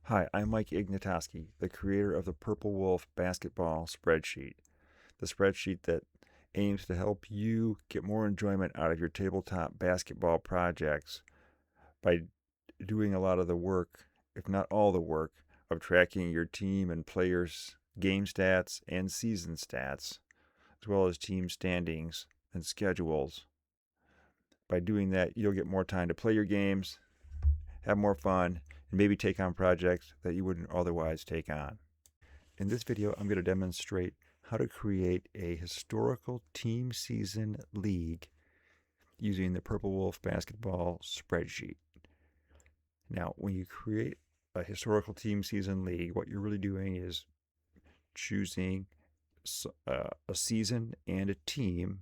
Hi, I'm Mike Ignatoski, the creator of the PurpleWolf basketball spreadsheet, the spreadsheet that aims to help you get more enjoyment out of your tabletop basketball projects by doing a lot of the work, if not all the work, of tracking your team and players' game stats and season stats, as well as team standings and schedules. By doing that, you'll get more time to play your games, have more fun, and maybe take on projects that you wouldn't otherwise take on. In this video, I'm going to demonstrate how to create a historical team season league using the PurpleWolf basketball spreadsheet. Now, when you create a historical team season league, what you're really doing is choosing a season and a team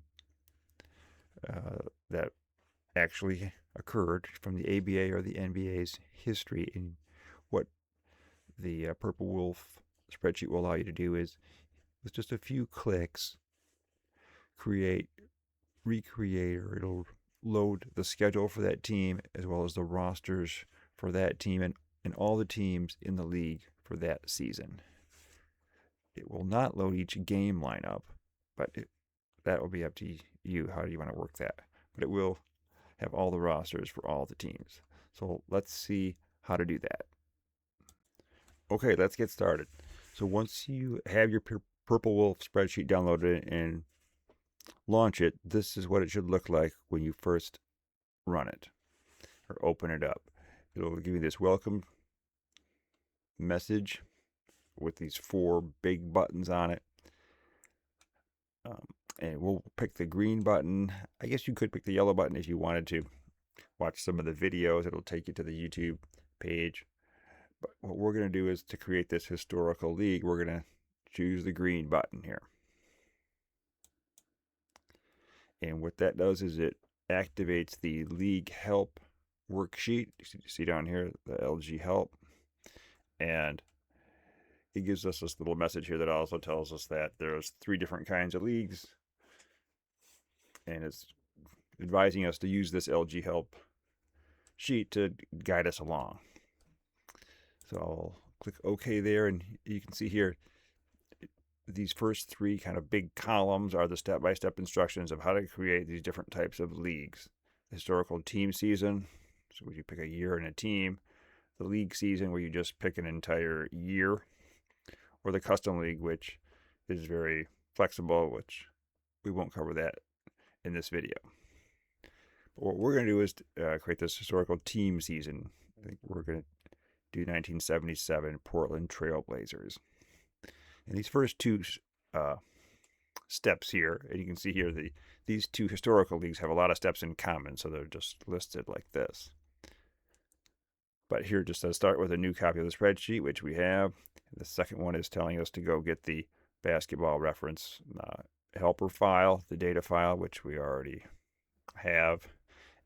that actually occurred from the ABA or the NBA's history. And what the PurpleWolf spreadsheet will allow you to do is, with just a few clicks, recreate, or it'll load the schedule for that team as well as the rosters for that team and all the teams in the league for that season. It will not load each game lineup, but that will be up to you. How do you want to work that? But it will have all the rosters for all the teams. So let's see how to do that. Okay, let's get started. So once you have your PurpleWolf spreadsheet downloaded and launch it, this is what it should look like when you first run it or open it up. It'll give you this welcome message with these 4 big buttons on it. And we'll pick the green button. I guess you could pick the yellow button if you wanted to watch some of the videos. It'll take you to the YouTube page. But what we're going to do is, to create this historical league, we're going to choose the green button here. And what that does is it activates the league help worksheet. You see down here, the LG help. And it gives us this little message here that also tells us that there's 3 different kinds of leagues. And it's advising us to use this LG help sheet to guide us along. So I'll click OK there, and you can see here these first 3 kind of big columns are the step-by-step instructions of how to create these different types of leagues. The historical team season, so where you pick a year and a team. The league season, where you just pick an entire year. Or the custom league, which is very flexible, which we won't cover that in this video. But what we're going to do is create this historical team season. I think we're going to do 1977 Portland Trail Blazers. And these first 2 steps here, and you can see here these 2 historical leagues have a lot of steps in common, so they're just listed like this. But here, just to start with a new copy of the spreadsheet, which we have. The second one is telling us to go get the basketball reference helper file, the data file, which we already have.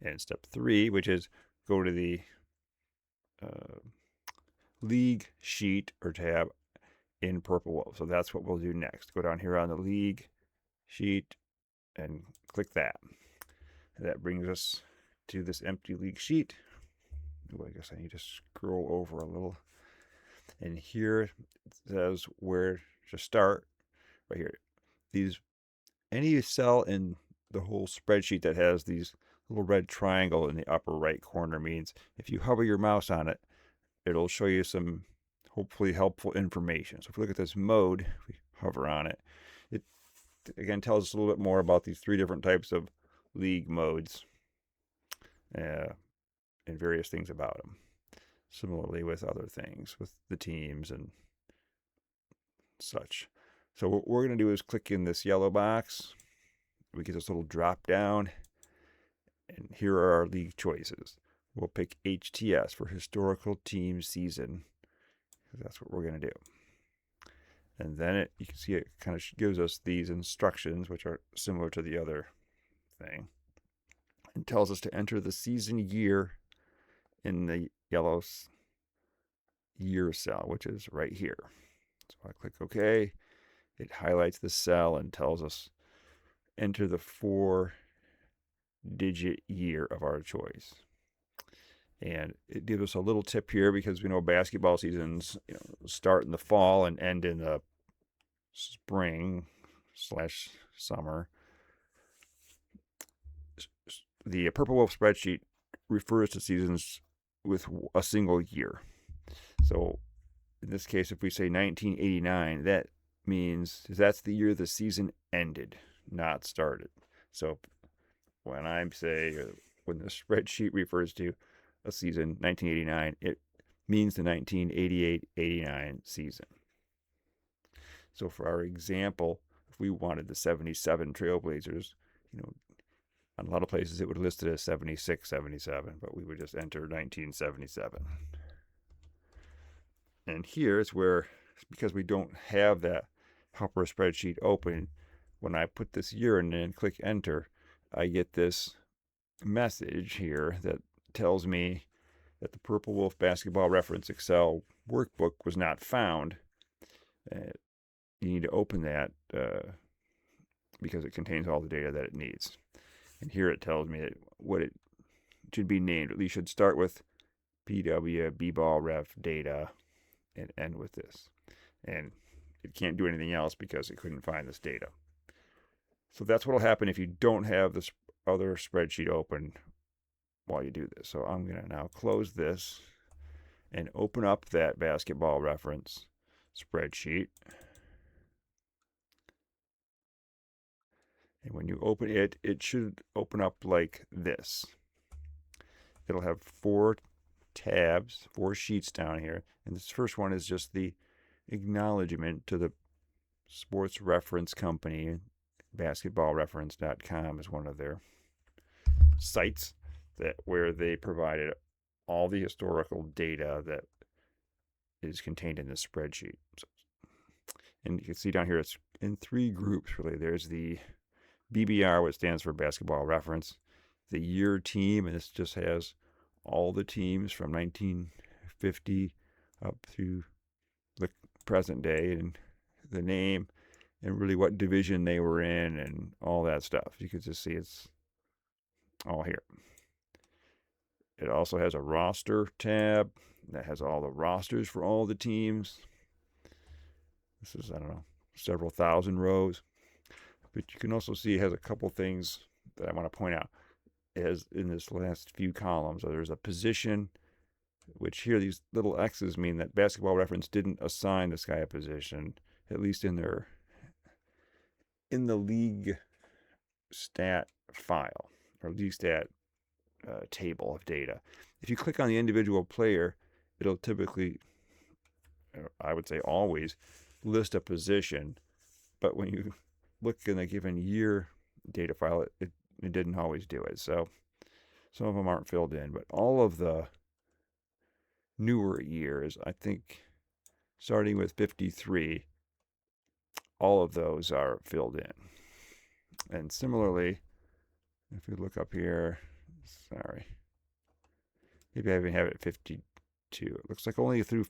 And step 3, which is go to the league sheet or tab in PurpleWolf. So that's what we'll do next. Go down here on the league sheet and click that. And that brings us to this empty league sheet. Ooh, I guess I need to scroll over a little. And here it says where to start. Right here. Any cell in the whole spreadsheet that has these little red triangle in the upper right corner means if you hover your mouse on it, it'll show you some hopefully helpful information. So if we look at this mode, if we hover on it, it again tells us a little bit more about these 3 different types of league modes and various things about them. Similarly with other things, with the teams and such. So what we're going to do is click in this yellow box. We get this little drop down, and here are our league choices. We'll pick HTS for historical team season, because that's what we're going to do. And then you can see it kind of gives us these instructions, which are similar to the other thing, and tells us to enter the season year in the yellow year cell, which is right here. So I click OK. It highlights the cell and tells us enter the 4-digit year of our choice. And it gives us a little tip here because we know basketball seasons start in the fall and end in the spring/summer. The PurpleWolf spreadsheet refers to seasons with a single year. So in this case, if we say 1989, that means that's the year the season ended, not started. So when I say, when the spreadsheet refers to a season 1989, it means the 1988-89 season. So for our example, if we wanted the 77 Trailblazers, on a lot of places it would list it as 76-77, but we would just enter 1977. And here is where, because we don't have that helper spreadsheet open, when I put this year in and click enter, I get this message here that tells me that the PurpleWolf Basketball Reference Excel workbook was not found. You need to open that because it contains all the data that it needs. And here it tells me that what it should be named. At least should start with PW B-ball ref data and end with this. And it can't do anything else because it couldn't find this data. So that's what will happen if you don't have this other spreadsheet open while you do this. So I'm going to now close this and open up that basketball reference spreadsheet. And when you open it, it should open up like this. It'll have 4 tabs, 4 sheets down here. And this first one is just the acknowledgement to the sports reference company. Basketballreference.com is one of their sites where they provided all the historical data that is contained in this spreadsheet. And you can see down here it's in 3 groups, really. There's the BBR, which stands for Basketball Reference, the year team, and this just has all the teams from 1950 up through the present day, and the name, and really what division they were in, and all that stuff. You can just see it's all here. It also has a roster tab that has all the rosters for all the teams. This is, I don't know, several thousand rows. But you can also see it has a couple things that I want to point out. It has, in this last few columns, there's a position, which here these little X's mean that Basketball Reference didn't assign this guy a position, at least in the league stat file, or league stat table of data. If you click on the individual player, it'll typically, I would say always, list a position, but when you look in a given year data file, it didn't always do it. So some of them aren't filled in, but all of the newer years, I think starting with 53, all of those are filled in. And similarly, if we look up here, sorry, maybe I even have it at 52. It looks like only through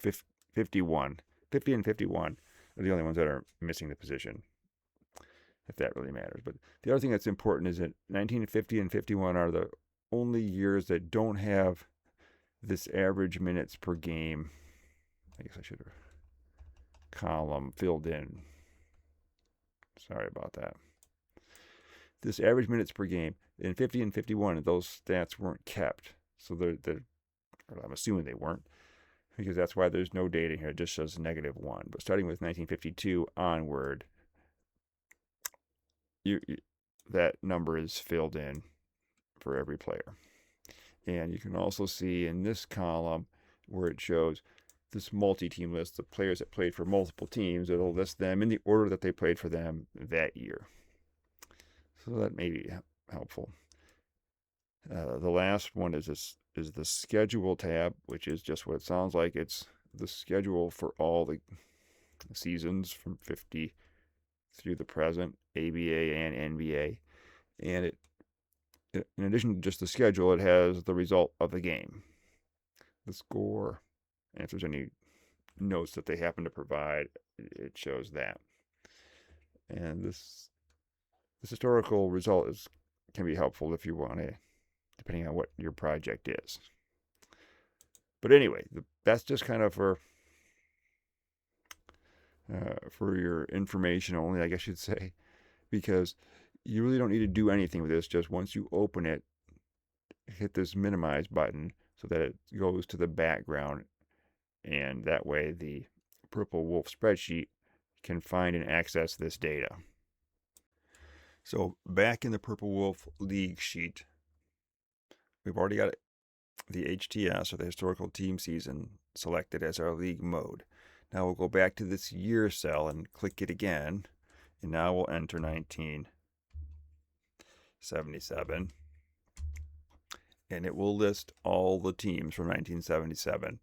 51. 50 and 51 are the only ones that are missing the position, if that really matters. But the other thing that's important is that 1950 and 51 are the only years that don't have this average minutes per game. I guess I should have column filled in. Sorry about that. This average minutes per game in 50 and 51, those stats weren't kept. So I'm assuming they weren't, because that's why there's no data here. It just shows -1. But starting with 1952 onward, that number is filled in for every player. And you can also see in this column where it shows this multi-team list of players that played for multiple teams. It'll list them in the order that they played for them that year. So that may be helpful. The last one is the schedule tab, which is just what it sounds like. It's the schedule for all the seasons from 50 through the present, ABA and NBA. And in addition to just the schedule, it has the result of the game, the score, and if there's any notes that they happen to provide, it shows that. And this historical result can be helpful if you want to, depending on what your project is. But anyway, that's just kind of for your information only, I guess you'd say, because you really don't need to do anything with this. Just once you open it, hit this minimize button so that it goes to the background, and that way the PurpleWolf spreadsheet can find and access this data. So back in the PurpleWolf League sheet, we've already got the HTS, or the historical team season, selected as our league mode. Now we'll go back to this year cell and click it again, and now we'll enter 1977, and it will list all the teams from 1977,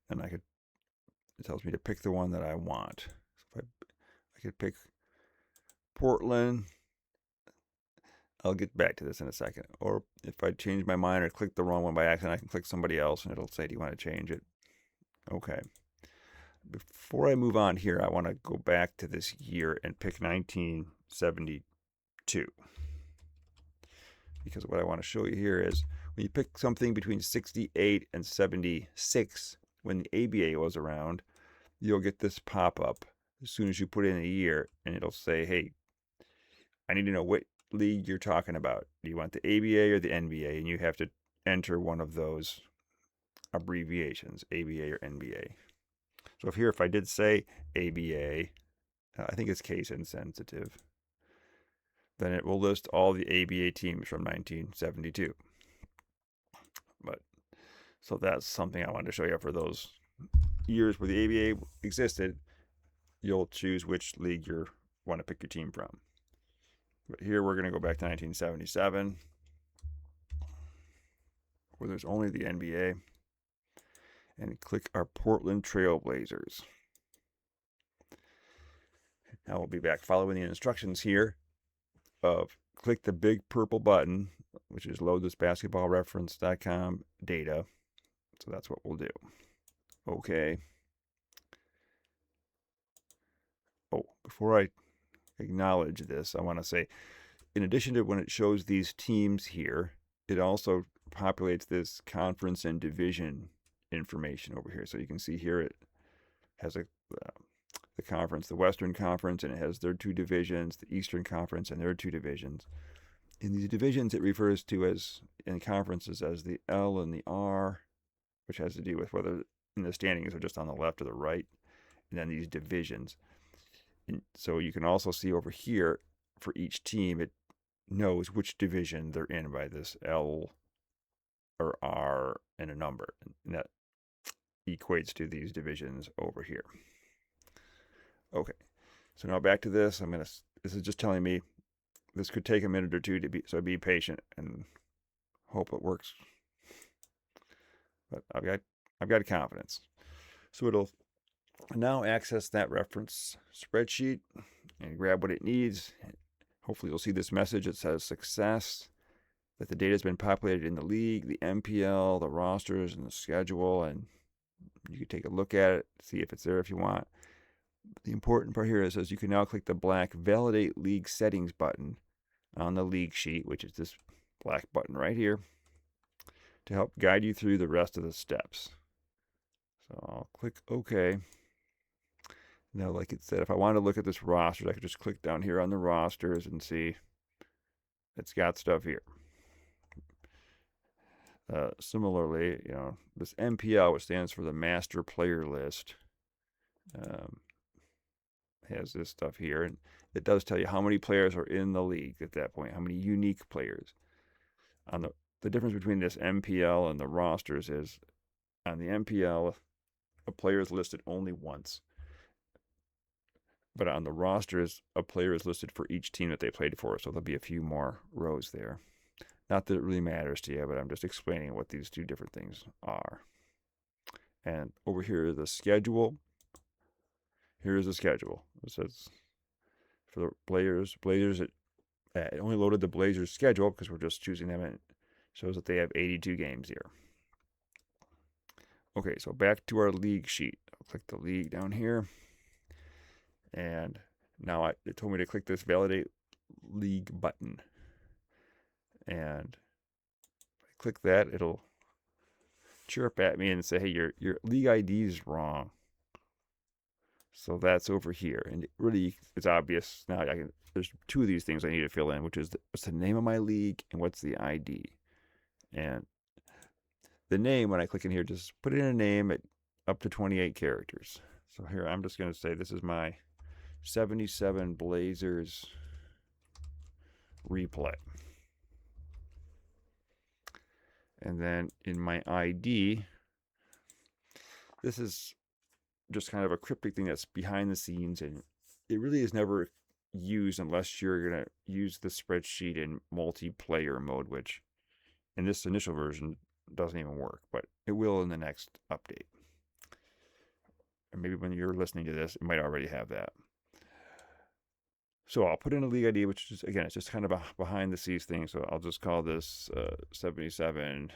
and it tells me to pick the one that I want. So if I could pick Portland. I'll get back to this in a second. Or if I change my mind or click the wrong one by accident, I can click somebody else and it'll say, do you want to change it? Okay. Before I move on here, I want to go back to this year and pick 1972. Because what I want to show you here is when you pick something between 68 and 76, when the ABA was around, you'll get this pop-up as soon as you put in a year, and it'll say, hey, I need to know what league you're talking about. Do you want the ABA or the NBA? And you have to enter one of those abbreviations, ABA or NBA. So if I did say ABA, I think it's case insensitive, then it will list all the ABA teams from 1972. So that's something I wanted to show you. For those years where the ABA existed, you'll choose which league you want to pick your team from. But here we're going to go back to 1977, where there's only the NBA, and click our Portland Trail Blazers. Now we'll be back following the instructions here of click the big purple button, which is load this basketballreference.com data. So that's what we'll do. Okay. Oh, before I acknowledge this, I want to say, in addition to when it shows these teams here, it also populates this conference and division information over here. So you can see here it has the conference, the Western Conference, and it has their two divisions, the Eastern Conference and their two divisions. In these divisions, it refers to as, in conferences, as the L and the R, which has to do with whether in the standings are just on the left or the right, and then these divisions. And so you can also see over here, for each team, it knows which division they're in by this L or R and a number, and that equates to these divisions over here. Okay, so now back to this. This is just telling me this could take a minute or two so be patient and hope it works. But I've got confidence. So it'll now access that reference spreadsheet and grab what it needs. Hopefully you'll see this message that says success, that the data has been populated in the league, the MPL, the rosters, and the schedule, and you can take a look at it, see if it's there if you want. The important part here is you can now click the black Validate League Settings button on the league sheet, which is this black button right here, to help guide you through the rest of the steps. So I'll click OK. Now, like it said, if I want to look at this roster, I could just click down here on the rosters and see it's got stuff here. Similarly, this MPL, which stands for the Master Player List, has this stuff here, and it does tell you how many players are in the league at that point, how many unique players. On the difference between this MPL and the rosters is, on the MPL, a player is listed only once. But on the rosters, a player is listed for each team that they played for, so there'll be a few more rows there. Not that it really matters to you, but I'm just explaining what these two different things are. And over here is the schedule. Here is the schedule. It says for the Blazers, it only loaded the Blazers schedule because we're just choosing them, and it shows that they have 82 games here. Okay, so back to our league sheet. I'll click the league down here. And now it told me to click this Validate League button. And if I click that, it'll chirp at me and say, hey, your league ID is wrong. So that's over here. And really, it's obvious. Now, there's two of these things I need to fill in, which is what's the name of my league and what's the ID. And the name, when I click in here, just put in a name at up to 28 characters. So here, I'm just going to say this is my 77 Blazers replay. And then in my ID, this is just kind of a cryptic thing that's behind the scenes, and it really is never used unless you're going to use the spreadsheet in multiplayer mode, which in this initial version doesn't even work, but it will in the next update. And maybe when you're listening to this, it might already have that. So I'll put in a league ID, which is, again, it's just kind of a behind the scenes thing. So I'll just call this 77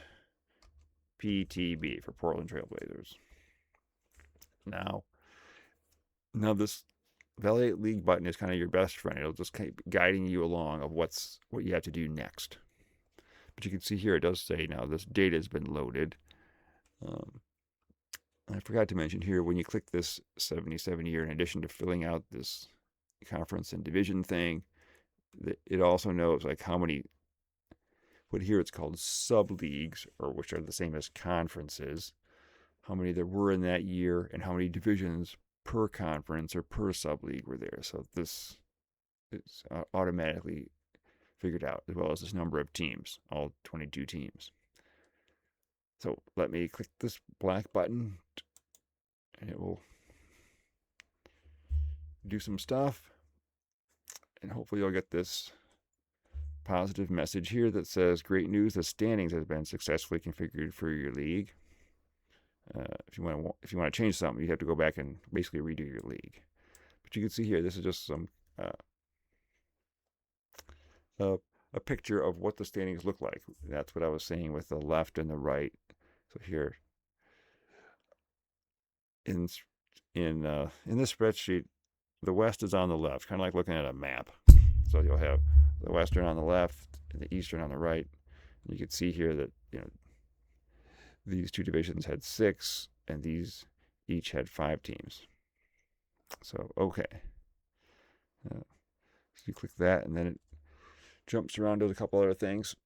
PTB for Portland Trailblazers. Now this Validate League button is kind of your best friend. It'll just keep guiding you along of what you have to do next. But you can see here, it does say now this data has been loaded. I forgot to mention here, when you click this 77 year, in addition to filling out this conference and division thing, it also knows like how many, what here it's called sub-leagues, or which are the same as conferences, how many there were in that year, and how many divisions per conference or per sub-league were there. So this is automatically figured out, as well as this number of teams, all 22 teams. So let me click this black button, and it will do some stuff. And hopefully you'll get this positive message here that says, great news, the standings has been successfully configured for your league. If you want to change something, you have to go back and basically redo your league. But you can see here, this is just some a picture of what the standings look like. That's what I was saying with the left and the right. So here, in this spreadsheet, the West is on the left, kind of like looking at a map. So you'll have the Western on the left and the Eastern on the right. And you can see here that these two divisions had 6, and these each had 5 teams. So okay, so you click that, and then it jumps around to a couple other things,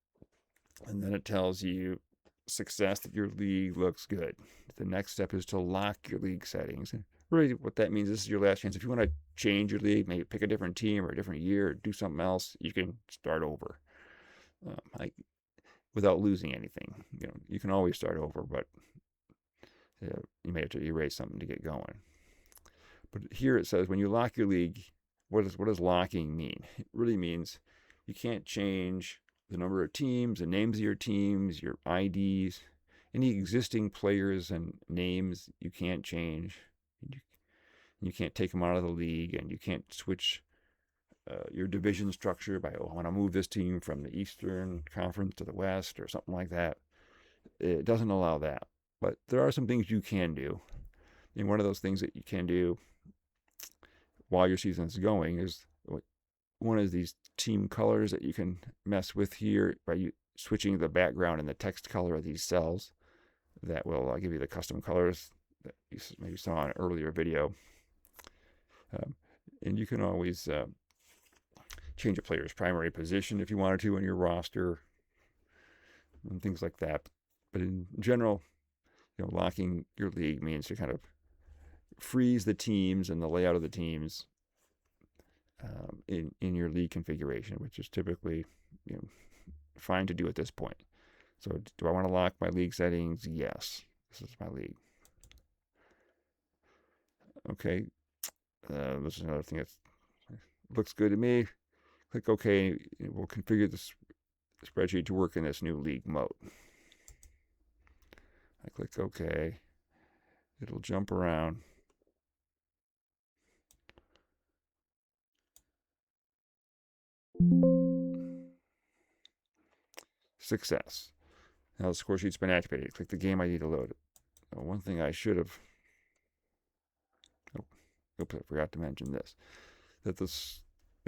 and then it tells you success, that your league looks good. The next step is to lock your league settings. And really what that means, this is your last chance. If you want to change your league, maybe pick a different team or a different year, or do something else, you can start over without losing anything. You can always start over, but you may have to erase something to get going. But here it says, when you lock your league, what does locking mean? It really means you can't change the number of teams, the names of your teams, your IDs, any existing players and names you can't change. You can't take them out of the league, and you can't switch your division structure by, I want to move this team from the Eastern Conference to the West or something like that. It doesn't allow that. But there are some things you can do. And one of those things that you can do while your season is going is, one of these team colors that you can mess with here by switching the background and the text color of these cells. That will give you the custom colors that you maybe saw in an earlier video. And you can always change a player's primary position if you wanted to in your roster and things like that. But in general, locking your league means to kind of freeze the teams and the layout of the teams in your league configuration, which is typically fine to do at this point. So do I want to lock my league settings? Yes. This is my league. Okay. This is another thing that looks good to me. Click OK. We'll configure this spreadsheet to work in this new league mode. I click OK. It'll jump around. Success. Now the score sheet's been activated. Click the game ID to load it. Now, one thing I should have... Oops, I forgot to mention this. It's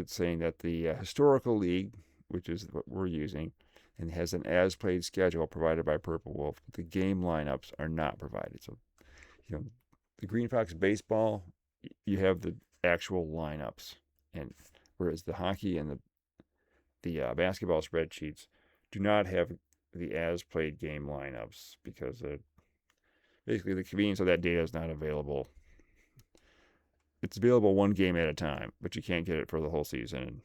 saying that the historical league, which is what we're using, and has an as-played schedule provided by PurpleWolf. But the game lineups are not provided. So, the Green Fox baseball, you have the actual lineups, and whereas the hockey and the basketball spreadsheets do not have the as-played game lineups because basically the convenience of that data is not available. It's available one game at a time, but you can't get it for the whole season.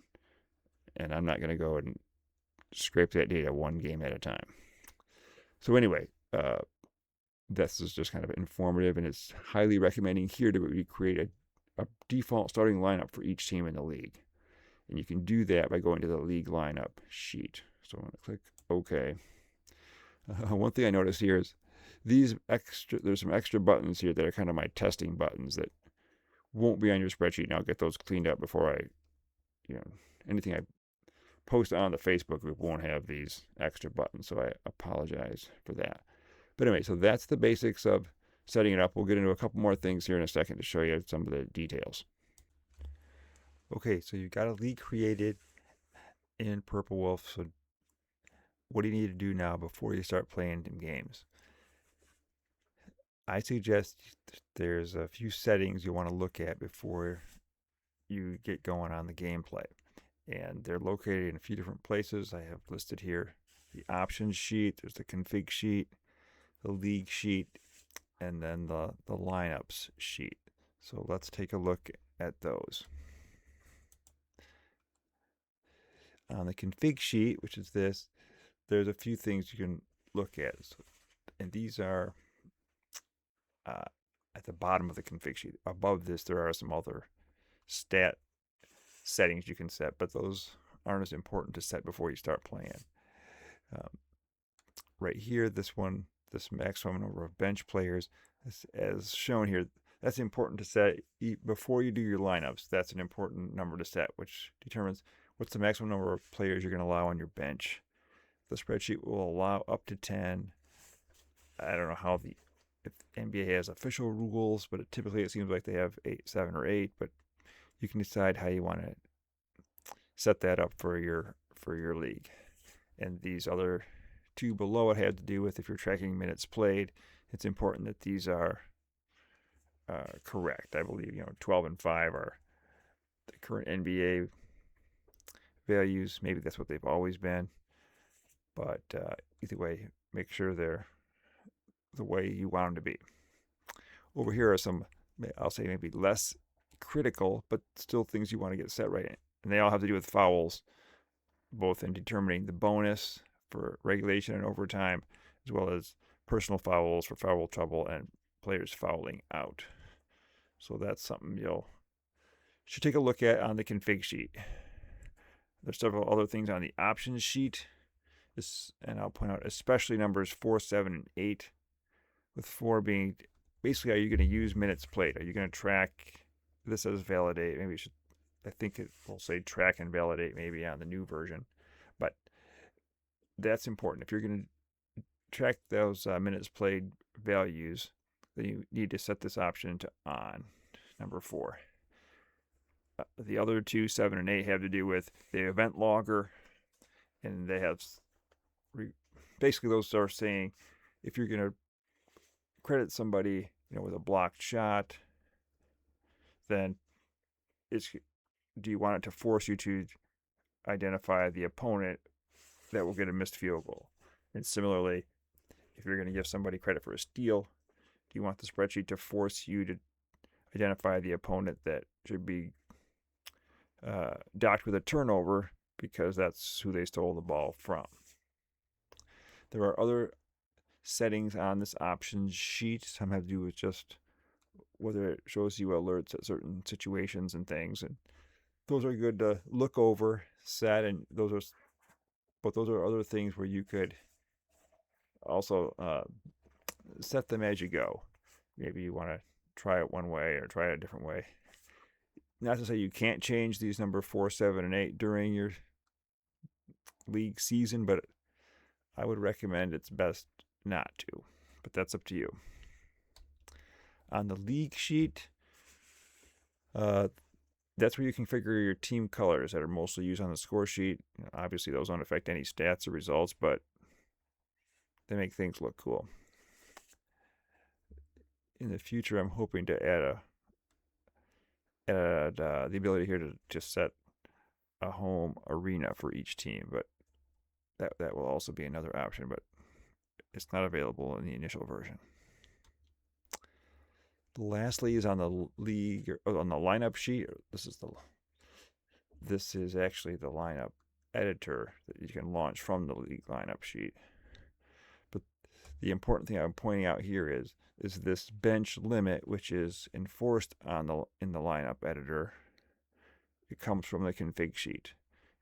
And I'm not going to go and scrape that data one game at a time. So anyway, this is just kind of informative, and it's highly recommending here to create a default starting lineup for each team in the league. And you can do that by going to the league lineup sheet. So I'm going to click OK. One thing I noticed here is there's some extra buttons here that are kind of my testing buttons that won't be on your spreadsheet, and I'll get those cleaned up before anything I post on the Facebook group won't have these extra buttons, so I apologize for that. But anyway, so that's the basics of setting it up. We'll get into a couple more things here in a second to show you some of the details. Okay, so you've got a league created in PurpleWolf. So what do you need to do now before you start playing in games? I suggest there's a few settings you want to look at before you get going on the gameplay. And they're located in a few different places. I have listed here the options sheet, there's the config sheet, the league sheet, and then the lineups sheet. So let's take a look at those. On the config sheet, which is this, there's a few things you can look at. And these are at the bottom of the config sheet. Above this, there are some other stat settings you can set, but those aren't as important to set before you start playing. Right here, this maximum number of bench players, as shown here, that's important to set before you do your lineups. That's an important number to set, which determines what's the maximum number of players you're going to allow on your bench. The spreadsheet will allow up to 10. I don't know if NBA has official rules, but typically it seems like they have 7 or 8. But you can decide how you want to set that up for your league. And these other two below it have to do with if you're tracking minutes played. It's important that these are correct. I believe 12 and 5 are the current NBA values. Maybe that's what they've always been. But either way, make sure they're the way you want them to be. Over here are some, I'll say maybe less critical, but still things you want to get set right. And they all have to do with fouls, both in determining the bonus for regulation and overtime, as well as personal fouls for foul trouble and players fouling out. So that's something you should take a look at on the config sheet. There's several other things on the options sheet. And I'll point out especially numbers 4, 7, and 8. With 4 being basically, are you going to use minutes played? Are you going to track this as validate? Maybe I think it will say track and validate maybe on the new version. But that's important. If you're going to track those minutes played values, then you need to set this option to on, number 4. The other 2, 7, and 8 have to do with the event logger, and they have basically those are saying if you're going to credit somebody with a blocked shot, then do you want it to force you to identify the opponent that will get a missed field goal? And similarly, if you're going to give somebody credit for a steal, do you want the spreadsheet to force you to identify the opponent that should be docked with a turnover because that's who they stole the ball from? There are other settings on this options sheet. Some have to do with just whether it shows you alerts at certain situations and things, and those are good to look over, set, and those are other things where you could also set them as you go. Maybe you want to try it one way or try it a different way. Not to say you can't change these number 4, 7, and 8 during your league season, but I would recommend it's best not to, but that's up to you. On the league sheet, That's where you configure your team colors that are mostly used on the score sheet. Obviously, those don't affect any stats or results, but they make things look cool. In the future, I'm hoping to add the ability here to just set a home arena for each team, but that will also be another option, but it's not available in the initial version. Lastly is on the league on the lineup sheet. This is actually the lineup editor that you can launch from the league lineup sheet. But the important thing I'm pointing out here is this bench limit, which is enforced in the lineup editor. It comes from the config sheet,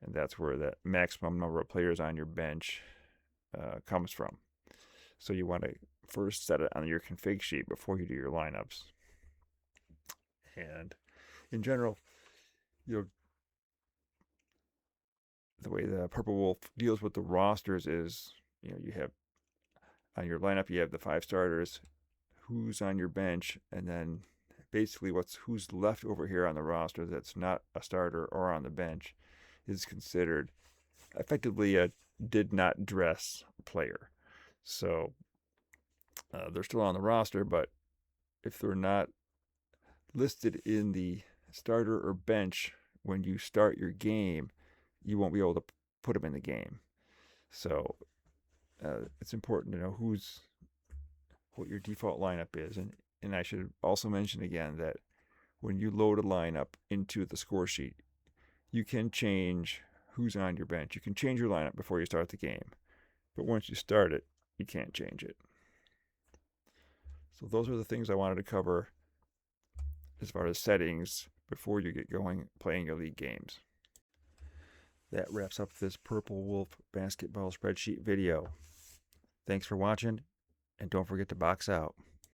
and that's where the maximum number of players on your bench comes from. So you want to first set it on your config sheet before you do your lineups. And in general, the way the PurpleWolf deals with the rosters is, you have on your lineup, you have the 5 starters, who's on your bench, and then basically who's left over here on the roster that's not a starter or on the bench is considered effectively a did not dress player. So they're still on the roster, but if they're not listed in the starter or bench when you start your game, you won't be able to put them in the game. So it's important to know what your default lineup is. And I should also mention again that when you load a lineup into the score sheet, you can change who's on your bench. You can change your lineup before you start the game. But once you start it, you can't change it. So those are the things I wanted to cover as far as settings before you get going playing your league games. That wraps up this PurpleWolf basketball spreadsheet video. Thanks for watching, and don't forget to box out.